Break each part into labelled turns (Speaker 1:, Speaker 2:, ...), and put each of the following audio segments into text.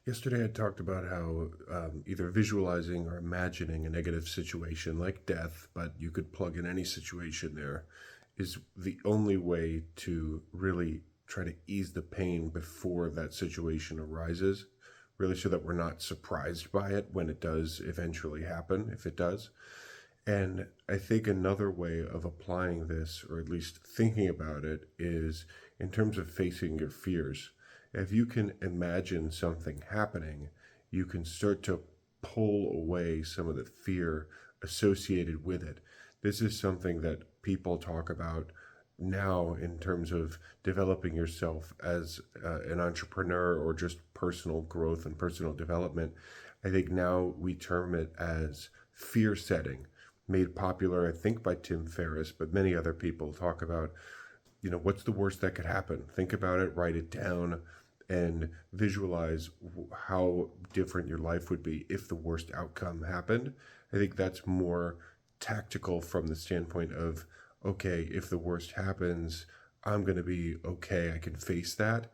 Speaker 1: Yesterday, I talked about how either visualizing or imagining a negative situation like death, but you could plug in any situation there, is the only way to really try to ease the pain before that situation arises, really, so that we're not surprised by it when it does eventually happen, if it does. And I think another way of applying this, or at least thinking about it, is in terms of facing your fears. If you can imagine something happening, you can start to pull away some of the fear associated with it. This is something that people talk about now in terms of developing yourself as an entrepreneur or just personal growth and personal development. I think now we term it as fear setting, made popular, I think, by Tim Ferriss, but many other people talk about, what's the worst that could happen? Think about it, write it down, and visualize how different your life would be if the worst outcome happened. I think that's more tactical from the standpoint of, okay, if the worst happens, I'm going to be okay. I can face that.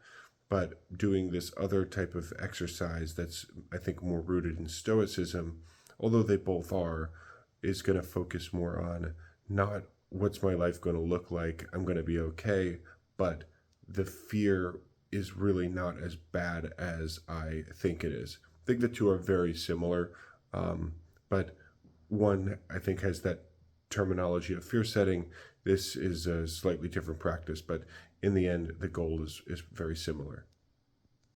Speaker 1: But doing this other type of exercise that's, I think, more rooted in Stoicism, although they both are, is going to focus more on not what's my life going to look like, I'm going to be okay, but the fear is really not as bad as I think it is. I think the two are very similar, but one, I think, has that terminology of fear setting. This is a slightly different practice, but in the end, the goal is very similar.